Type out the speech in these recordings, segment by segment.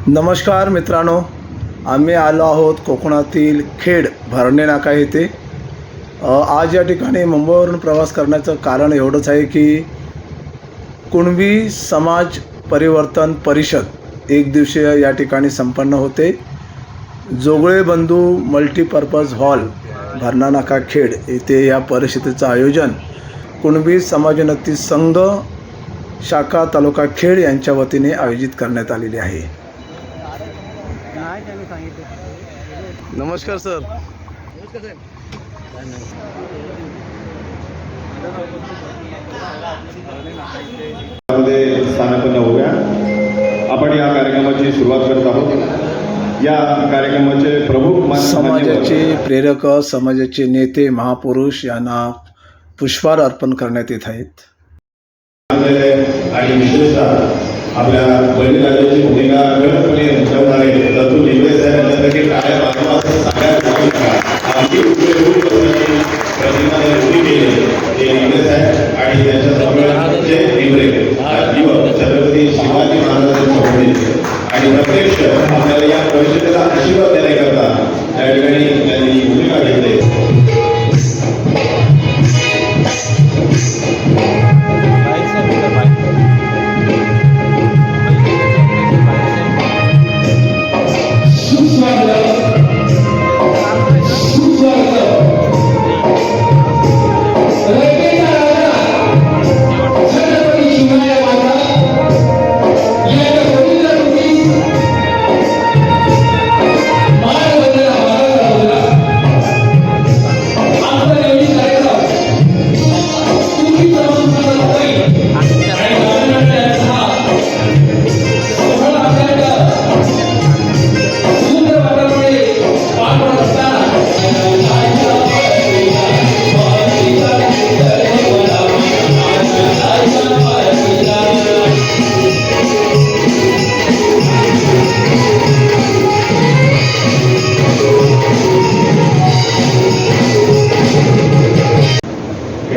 नमस्कार मित्रांनो, आम्ही आलो आहोत कोकणातील खेड भरणे नाका येथे। आज या ठिकाणी मुंबईवरून प्रवास करण्याचं कारण एवढंच आहे की कुणबी समाज परिवर्तन परिषद एक दिवसीय या ठिकाणी संपन्न होते। जोगळे बंधू मल्टीपर्पज हॉल भरणा नाका खेड येथे या परिषदेचं आयोजन कुणबी समाजोन्नती संघ शाखा तालुका खेड यांच्या वतीने आयोजित करण्यात आलेले आहे। नमस्कार सर। स्थानापन्न होऊया। आपण या कार्यक्रमाची सुरुवात करत आहोत। या कार्यक्रमाचे प्रमुख समाजाचे प्रेरक, समाजाचे नेते, महापुरुष यांना पुष्पहार अर्पण करण्यात येत आहेत। आणि विशेषतः आपल्या बळीराजाची भूमिका गडपणे उचलणारे दत्तू लिंबे साहेब यांच्यापैकी टाळ्या वाजवून प्रतिमा उभी केली ते लिंबे साहेब आणि त्यांच्या संमेलनाचे लिंबे युवक छत्रपती शिवाजी महाराजांच्या संबंधित आणि प्रत्यक्ष आपल्याला या परिषदेला आशीर्वाद देण्याकरता त्या ठिकाणी त्यांनी भूमिका घेतली।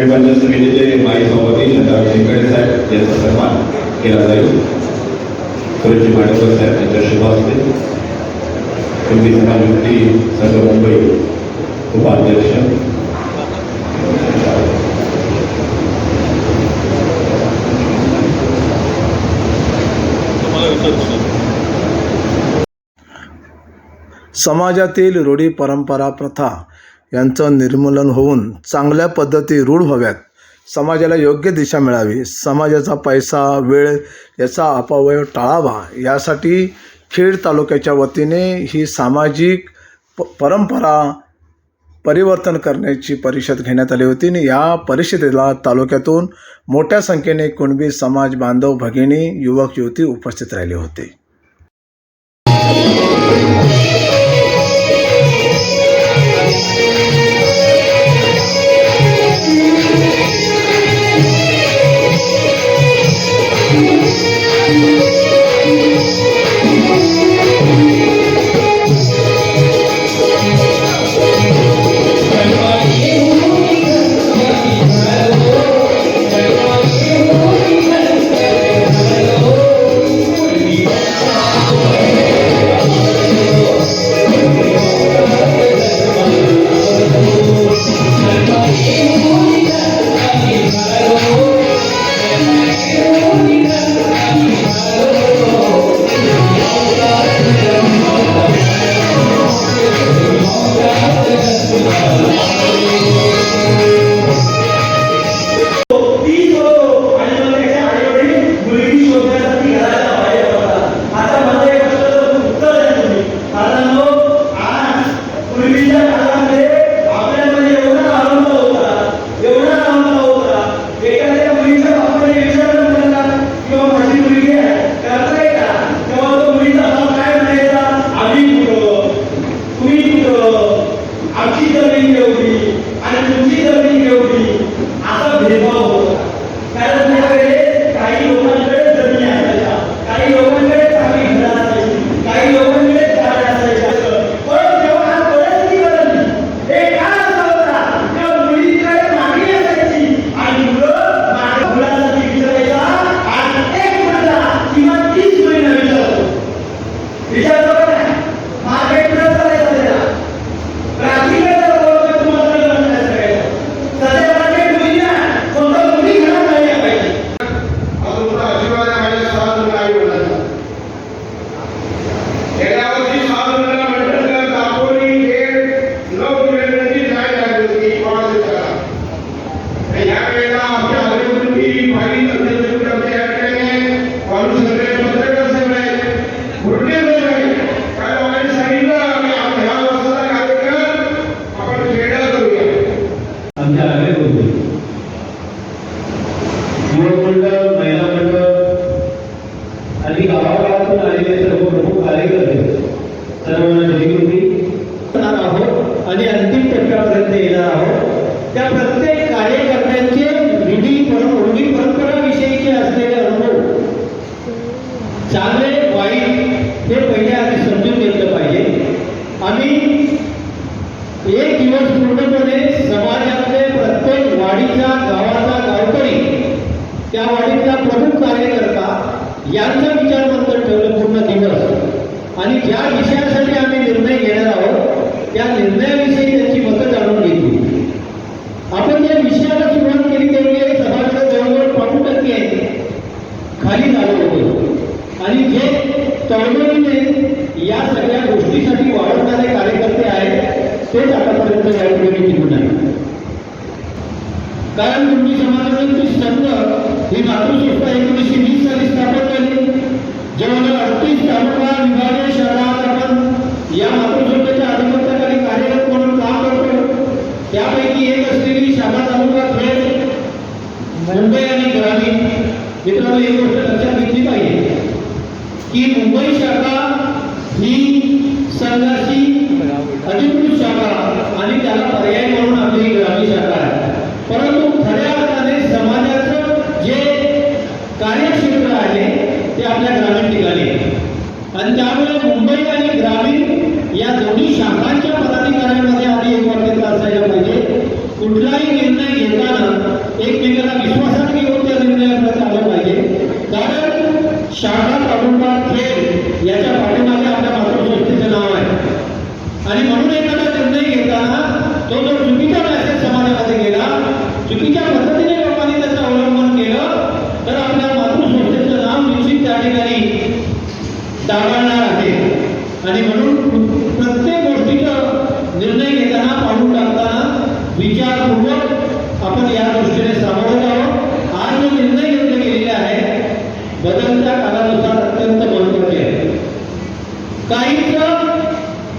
पंचायत समितीचे माजी सभापती चंद्रकांत शेंकडे साहेब यांचा सन्मान केला जाईल। सुरेश माडेकर साहेब यांच्या शुभ हस्ते कुणबी समाजोन्नती संघ मुंबई उपाध्यक्ष समाजातील रूढी परंपरा प्रथा यांचं निर्मूलन होऊन चांगल्या पद्धती रूढ व्हाव्यात, समाजाला योग्य दिशा मिळावी, समाजाचा पैसा वेळ याचा अपव्यय टाळावा, यासाठी खेड तालुक्याच्या वतीने ही सामाजिक परंपरा परिवर्तन करण्याची परिषद घेण्यात आली होती। आणि या परिषदेला तालुक्यातून मोठ्या संख्येने कुणबी समाज बांधव, भगिनी, युवक युवती उपस्थित राहिले होते। माध्यमातून आलेले सर्व प्रमुख कार्यकर्ते सर्वांना जयगुरुजी करणार आहोत आणि अंतिम टप्प्यापर्यंत येणार आहोत। त्या प्रत्येक कार्यकर्त्यांचे रूढी परंपराविषयीचे असलेले अनुभव चांगले वाईट हे पहिले आधी समजून घेतलं पाहिजे। आम्ही एक दिवस पूर्णपणे समाजातले प्रत्येक वाडीचा गावाचा गावकरी त्या वाडीतला प्रमुख कार्यकर्ता यांचा विचार मंथन ठेवलं पूर्ण दिवस आणि ज्या विषयासाठी आम्ही निर्णय घेणार आहोत त्या निर्णयाविषयी त्यांची मतं जाणून घेतली। आपण ज्या विषयाला सुरुवात केली त्यावेळी सभागृह जवळजवळ 5% खाली झालं होतं आणि जे तळमळीने या सगळ्या गोष्टीसाठी वाढवणारे कार्यकर्ते आहेत तेच आतापर्यंत या ठिकाणी टिकून आहे। कारण कुणबी समाजाची संघ ही मातृसंस्था 1920 साली स्थापन झाली। जवळजवळ 38 तालुका विभागीय शाळा आपण या मातृसंस्थेच्या अधिपत्याखाली कार्यरत म्हणून काम करतो। त्यापैकी एक असलेली शाखा तालुका खेड मुंबई आणि ग्रामीण। मित्रांनो एक गोष्ट लक्षात घेतली पाहिजे की मुंबई शाखा ही संघाची अधिकृत शाखा आणि त्याला पर्याय म्हणून आपली ग्रामीण शाखा आहे। परंतु खऱ्या अर्थाने समाजाचं जे कार्यक्षेत्र आहे ते आपल्या ग्रामीण ठिकाणी आणि त्यामुळे मुंबई आणि ग्रामीण या दोन्ही शाखांच्या पदाधिकाऱ्यांमध्ये आधी एक वाक्यता असायला पाहिजे। कुठलाही निर्णय घेताना एकमेकांना विश्वासात घेऊन त्या निर्णयाकडे आलं पाहिजे। कारण शाखा तालुका खेड याच्या पाठीमागे आपल्या मातृसंस्थेचं नाव आहे आणि म्हणून एखादा निर्णय घेताना तो जर चुकीचा मेसेज समाजामध्ये गेला, चुकीच्या पद्धतीने लोकांनी त्याचं अवलंबन केलं तर आपल्या मातृसंस्थेचं नाव निश्चित त्या ठिकाणी डागाळणार आहे आणि म्हणून प्रत्येक गोष्टीचा निर्णय घेताना पाहून टाकताना विचारपूर्वक आपण या दृष्टीने सामोरं जावं। आज जो निर्णय घेतले गेलेले आहे बदलत्या काळानुसार अत्यंत महत्त्वाचे आहे। काहींचं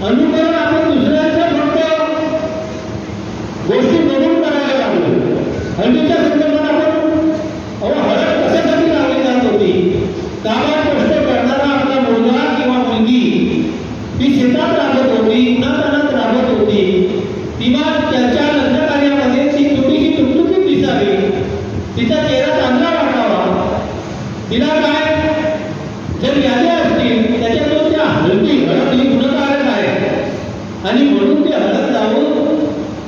अनुकरण आपण दुसऱ्यांच्या फक्त गोष्टी बघून करायला लागलो। हळदीच्या संदर्भात आपण हळद कशासाठी लावली जात होती? गावात कष्ट करणारा आपला मुलगा किंवा मुलगी ती शेतात राबत होती, उन्हातानात राबत होती, किंवा त्याच्या लग्न कार्यामध्ये ती छोटीशी तुकतुकीत दिसावी, तिचा चेहरा चांगला वाटावा, तिला काय जर व्याधी असतील त्याच्यातून त्या हळद ही गुणकारक आहे आणि म्हणून ते हळद लावून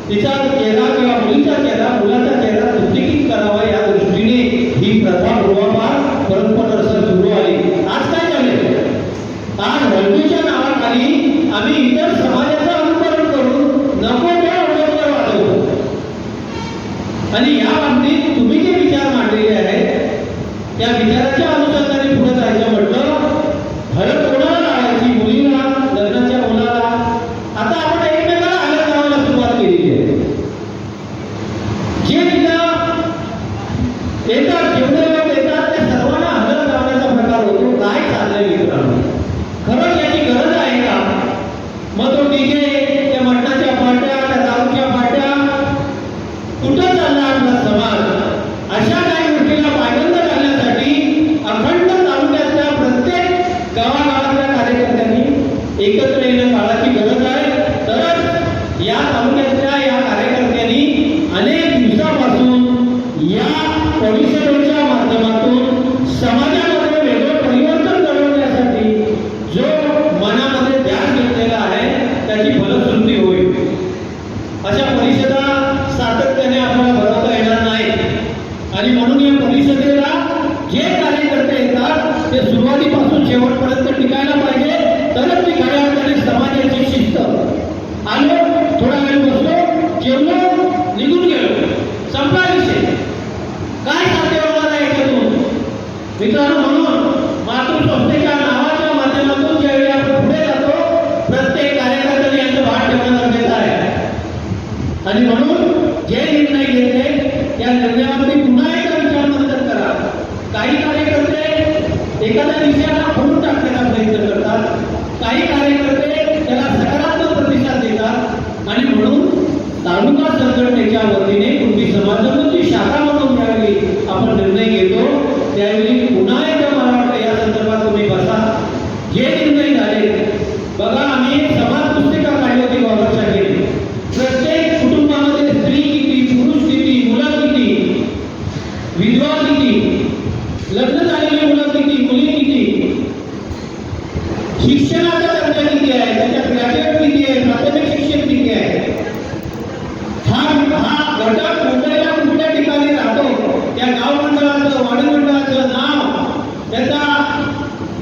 तिचा चेहरा किंवा मुलीचा चेहरा मुलाचा चेहरा तुकतुकीत करावा या दृष्टीने ही प्रथा पूर्वापार परंपरा सुरू आली। आज काय झाले? आज हळदीच्या नावाखाली आम्ही इतर समाजाचं अनुकरण करून नको त्या अवलंबन वाढवतो आणि या बाबतीत तुम्ही जे विचार मांडलेले आहेत त्या विचाराच्या अनुषंगाने पुढे जायचं म्हटलं हळद कोणाला लावायची? मुलीला, लग्नाच्या मुलाला। आता आपण एकमेकाला हळद लावायला सुरुवात केलेली आहे। जे तिथं येतात जेवढे लोक येतात त्या सर्वांना हळद लावण्याचा प्रकार होतो। काय चाललंय मित्रांनो? खरंच याची गरज आहे का? मग तो डीजे, त्या मटणाच्या पाट्या, त्या दारूच्या पाट्या कुठं चालला आपला समाज? अशा काही गोष्टीला पायबंद घालण्यासाठी अखंड तालुक्यातल्या प्रत्येक गावागावातल्या कार्यकर्त्यांनी एकत्र येणं काळाची गरज आहे। तरच या तालुक्यातल्या या कार्यकर्त्यांनी अनेक दिवसापासून या परिषदेच्या माध्यमातून समाजामध्ये वेगळं परिवर्तन घडवण्यासाठी जो मनामध्ये ध्यान घेतलेला आहे त्याची फलश्रुती होईल। अशा परिषदा सातत्याने आपल्याला भरवता येणार नाही आणि म्हणून या परिषदेला जे कार्यकर्ते येतात ते सुरुवातीपासून शेवटपर्यंत टिकायला पाहिजे। तरच ती खऱ्या अर्थाने समाजाची शिस्त। आलो, थोडा वेळ बसलो, जेवलो, निघून गेलो, संपला विषय। काय साध्य होणार आहे याच्यातून? मित्रांनो म्हणून मातृसंस्थेच्या नावाच्या माध्यमातून ज्यावेळी आपण पुढे जातो प्रत्येक कार्यकर्त्याने याचं भान ठेवणं गरजेचं आहे आणि म्हणून जे निर्णय घेतले त्या निर्णयावरती पुन्हा एकदा विचार मंथन करा। काही कार्यकर्ते एखाद्या विषयाला फोडून टाकण्याचा प्रयत्न करतात, काही कार्यकर्ते त्याला सकारात्मक प्रतिसाद देतात आणि म्हणून तालुका संघटनेच्या वतीने कुणबी समाजाची शाखा म्हणून ज्यावेळी आपण निर्णय घेतो त्यावेळी पुन्हा एकदा मला वाटतं या संदर्भात तुम्ही बसा जे निर्णय झाले, बघा आम्ही समाज पुस्तिका काढली होती गव्हर्नमेंटसाठी. प्रत्येक कुटुंबामध्ये स्त्री किती, पुरुष किती, मुलं किती, विधवा किती, लग्न झालेली मुलं किती, मुली किती, शिक्षणाचा दर्जा किती आहे, त्याच्यात ग्रॅज्युएट किती आहे, प्राथमिक शिक्षण किती आहे, हा घटक मुंबईला कुठल्या ठिकाणी राहतो, त्या गाव मंडळाचं, वाडी मंडळाचं नाव, त्याचा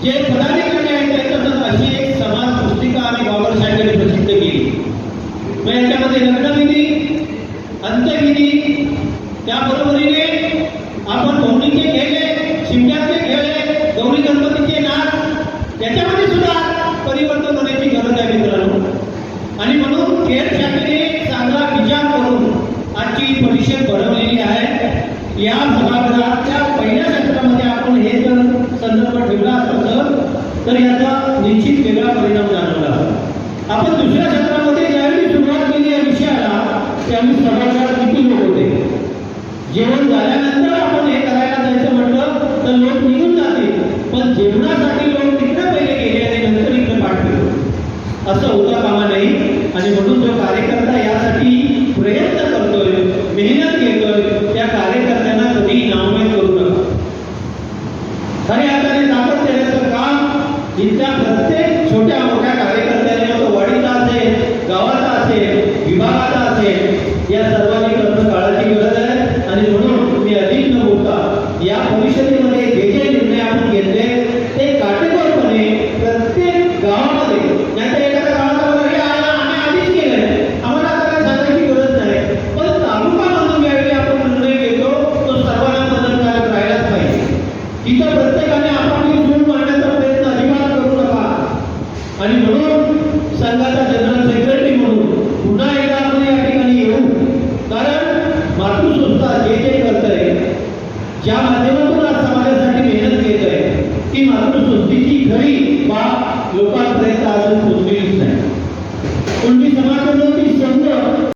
जे पदाधिकारी आहेत त्याच्यातच अशी एक समाज पुस्तिका आम्ही गव्हर्नमेंटने प्रसिद्ध केली. मग याच्यामध्ये लग्नविधी, अंत्यविधी, त्याबरोबरीने आपण धोंडीचे खेळले, शिमग्यातले खेळले, गौरी गणपतीचे नाच, याच्यामध्ये सुद्धा परिवर्तन होण्याची गरज आहे मित्रांनो. आणि म्हणून खेळ शाखेने चांगला विचार करून आजची परिषद भरवलेली आहे. या सभागृहाच्या पहिल्या सत्रामध्ये आपण हे जर संदर्भ ठेवला असतं तर याचा निश्चित वेगळा परिणाम जाणवला असता. आपण दुसऱ्या सत्रामध्ये ज्यावेळी सुरुवात केली या विषयाला त्यावेळी सभागृहात किती लोक होते. जेवण झाल्यानंतर आपण हे करायला जायचं म्हटलं तर लोक निघून जातील, पण जेवणासाठी लोक तिकडे पहिले गेले आणि नंतर इकडे पाठ केले, असं होता कामा नाही. आणि म्हणून जो कार्यकर्ता यासाठी प्रयत्न करतोय, मेहनत घेतोय, त्या कार्यकर्त्यांना कधी नावमेद करू नका. खऱ्या अर्थाने ताकद देण्याचं काम इथल्या प्रत्येक छोट्या मोठ्या कार्यकर्त्याने, तो वाडीचा असेल, गावाचा असेल, विभागाचा असेल, या सर्वांनी करणं काळाची गरज आहे. आणि म्हणून मी अधिक न बोलता या परिषदेमध्ये जे जे निर्णय आपण घेतले ते काटेकोरपणे प्रत्येक गावामध्ये, नाही तर एखाद्या गावाला हे आहे आम्ही आधीच केलंय, आम्हाला आता काय सांगायची गरज नाही, पण तालुकामधून ज्यावेळी आपण निर्णय घेतो तो सर्वांना बदलकारक राहिलाच पाहिजे. इथं प्रत्येकाने आपापली चूक मांडण्याचा प्रयत्न अजिबात करू नका. आणि म्हणून संघाचा जनरल सेक्रेटरी म्हणून पुन्हा एकदा आपण या ठिकाणी येऊ, कारण मातृसंस्था जे जे करत आहे, ज्या माध्यमातून आज समाजासाठी मेहनत घेत आहे, ती मातृसंस्थेची खरी बाब लोकांपर्यंत अजून पोहोचलेलीच नाही. कुणबी समाज संघ